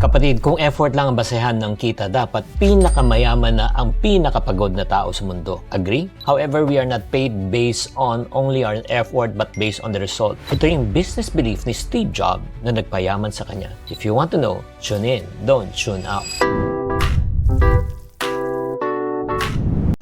Kapatid, kung effort lang ang basehan ng kita, dapat pinakamayaman na ang pinakapagod na tao sa mundo. Agree? However, we are not paid based on only our effort but based on the result. Ito yung business belief ni Steve Jobs na nagpayaman sa kanya. If you want to know, tune in, don't tune out.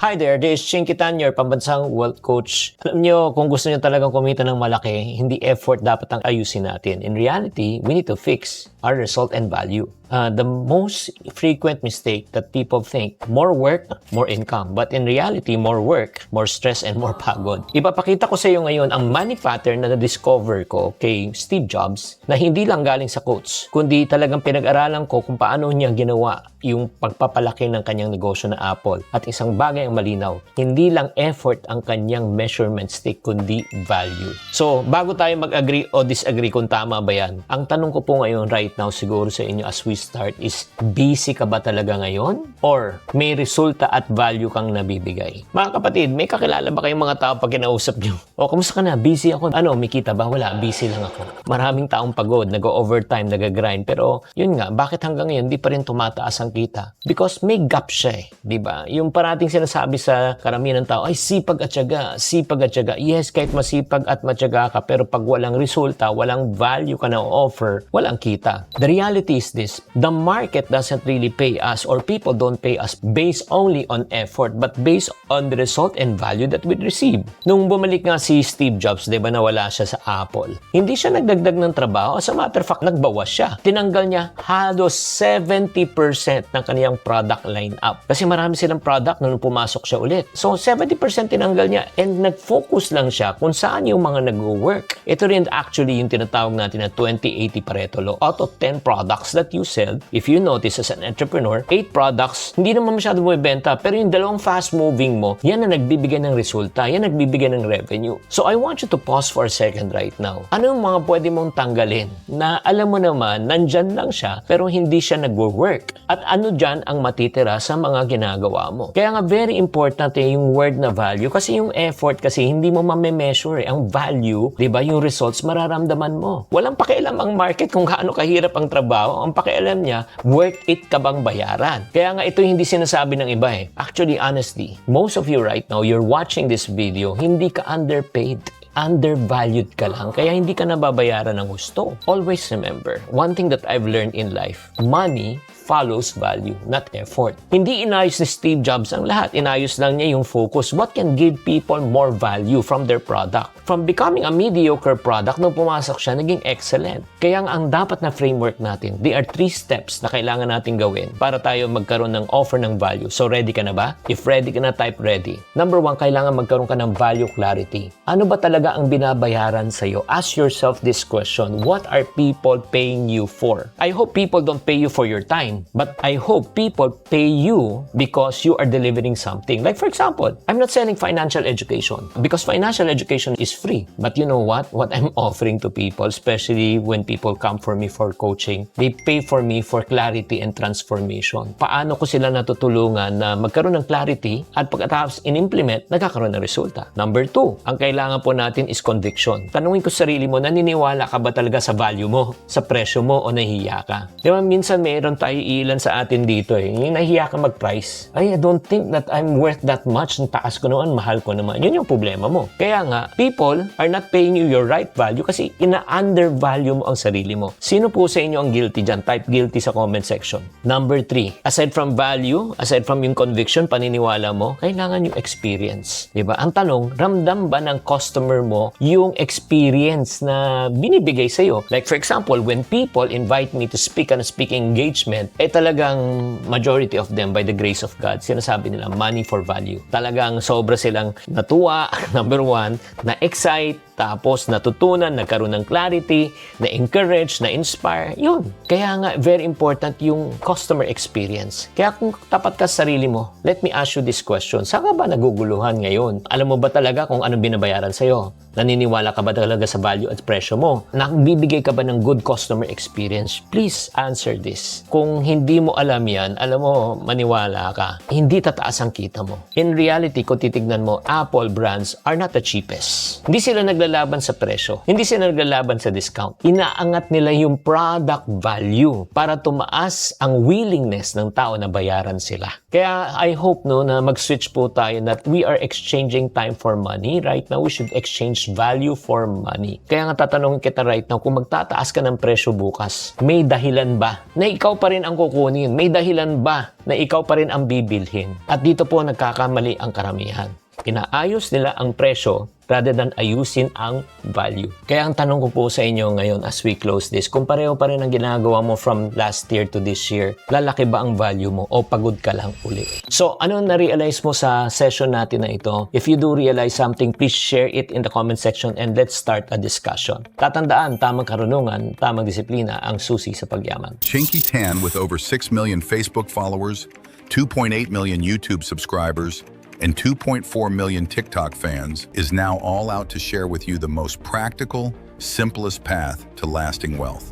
Hi there, this is Chinkitan, your pambansang wealth coach. Alam nyo, kung gusto nyo talagang kumita ng malaki, hindi effort dapat ang ayusin natin. In reality, we need to fix our result and value. The most frequent mistake that people think, more work, more income. But in reality, more work, more stress, and more pagod. Ipapakita ko sa iyo ngayon ang money pattern na na-discover ko kay Steve Jobs na hindi lang galing sa quotes, kundi talagang pinag-aralan ko kung paano niya ginawa yung pagpapalaki ng kanyang negosyo na Apple. At isang bagay ang malinaw, hindi lang effort ang kanyang measurement stick, kundi value. So, bago tayo mag-agree o disagree kung tama ba yan, ang tanong ko po ngayon right now siguro sa inyo as we start is, busy ka ba talaga ngayon? Or may resulta at value kang nabibigay? Mga kapatid, may kakilala ba kayong mga tao pag kinausap nyo? O, kamusta ka na? Busy ako. Ano, may kita ba? Wala, busy lang ako. Maraming taong pagod, nag-overtime, nag-grind. Pero, yun nga, bakit hanggang ngayon di pa rin tumataas ang kita? Because may gap siya eh. Diba? Yung parating sinasabi sa karamihan ng tao, ay sipag at tiyaga, sipag at tiyaga. Yes, kahit masipag at matyaga ka, pero pag walang resulta, walang value ka na offer, walang kita. The reality is this, the market doesn't really pay us, or people don't pay us based only on effort, but based on the result and value that we receive. Nung bumalik nga si Steve Jobs, di ba nawala siya sa Apple, hindi siya nagdagdag ng trabaho. As a matter of fact, nagbawas siya. Tinanggal niya halos 70% ng kaniyang product lineup. Kasi marami silang product nung pumasok siya ulit. So, 70% tinanggal niya and nag-focus lang siya kung saan yung mga nag-work. Ito rin actually yung tinatawag natin na 20-80 Pareto law. Out of 10 products that you sell, if you notice as an entrepreneur, 8 products, hindi naman masyado bumibenta, pero yung dalawang fast-moving mo, yan na nagbibigay ng resulta, yan nagbibigay ng revenue. So, I want you to pause for a second right now. Ano yung mga pwede mong tanggalin na alam mo naman, nandyan lang siya, pero hindi siya nag-work? At ano dyan ang matitira sa mga ginagawa mo? Kaya nga, very important yung word na value, kasi yung effort kasi hindi mo mame-measure. Ang value, di ba, yung results, mararamdaman mo. Walang pakialam ang market kung gaano kahirap ang trabaho. Ang pakialam niya, worth it ka bang bayaran? Kaya nga ito hindi sinasabi ng iba eh. Actually, honestly, most of you right now, you're watching this video, hindi ka underpaid. Undervalued ka lang, kaya hindi ka nababayaran ng gusto. Always remember, one thing that I've learned in life, money follows value, not effort. Hindi inayos ni Steve Jobs ang lahat. Inayos lang niya yung focus. What can give people more value from their product? From becoming a mediocre product, nung pumasok siya, naging excellent. Kaya ang dapat na framework natin, there are 3 steps na kailangan natin gawin para tayo magkaroon ng offer ng value. So, ready ka na ba? If ready ka na, type ready. Number 1, kailangan magkaroon ka ng value clarity. Ano ba talaga ang binabayaran sa'yo? Ask yourself this question. What are people paying you for? I hope people don't pay you for your time. But I hope people pay you because you are delivering something. Like for example, I'm not selling financial education because financial education is free. But you know what? What I'm offering to people, especially when people come for me for coaching, they pay for me for clarity and transformation. Paano ko sila natutulungan na magkaroon ng clarity at pagkatapos in-implement, nagkakaroon ng resulta. Number 2, ang kailangan po natin is conviction. Tanungin ko sarili mo, naniniwala ka ba talaga sa value mo, sa presyo mo o nahihiya ka? Di ba minsan mayroon tayo ilan sa atin dito eh. Yung nahiya ka mag-price. Ay, I don't think that I'm worth that much. Ang taas ko naman, mahal ko naman. Yun yung problema mo. Kaya nga, people are not paying you your right value kasi ina-undervalue mo ang sarili mo. Sino po sa inyo ang guilty dyan? Type guilty sa comment section. Number 3, aside from value, aside from yung conviction, paniniwala mo, kailangan yung experience. Diba? Ang tanong, ramdam ba ng customer mo yung experience na binibigay sa'yo? Like for example, when people invite me to speak on a speaking engagement, talagang majority of them, by the grace of God, sinasabi nila money for value. Talagang sobra silang natuwa, number 1, na-excite, tapos natutunan, nagkaroon ng clarity, na-encourage, na-inspire. Yun. Kaya nga, very important yung customer experience. Kaya kung tapat ka sa sarili mo, let me ask you this question. Saan ka ba naguguluhan ngayon? Alam mo ba talaga kung anong binabayaran sa'yo? Naniniwala ka ba talaga sa value at presyo mo? Nagbibigay ka ba ng good customer experience? Please answer this. Kung hindi mo alam yan, alam mo, maniwala ka, hindi tataas ang kita mo. In reality, kung titignan mo, Apple brands are not the cheapest. Hindi sila naglalaban sa presyo. Hindi sila naglalaban sa discount. Inaangat nila yung product value para tumaas ang willingness ng tao na bayaran sila. Kaya I hope na mag-switch po tayo that we are exchanging time for money. Right now, we should exchange value for money. Kaya nga tatanungin kita right now, kung magtataas ka ng presyo bukas, may dahilan ba na ikaw pa rin ang kukunin? May dahilan ba na ikaw pa rin ang bibilhin? At dito po nagkakamali ang karamihan. Inaayos nila ang presyo rather than ayusin ang value. Kaya ang tanong ko po sa inyo ngayon as we close this, kung pareho pa rin ang ginagawa mo from last year to this year, lalaki ba ang value mo o pagod ka lang uli? So, ano na-realize mo sa session natin na ito? If you do realize something, please share it in the comment section and let's start a discussion. Tatandaan, tamang karunungan, tamang disiplina ang susi sa pagyaman. Chinky Tan, with over 6 million Facebook followers, 2.8 million YouTube subscribers, and 2.4 million TikTok fans, is now all out to share with you the most practical, simplest path to lasting wealth.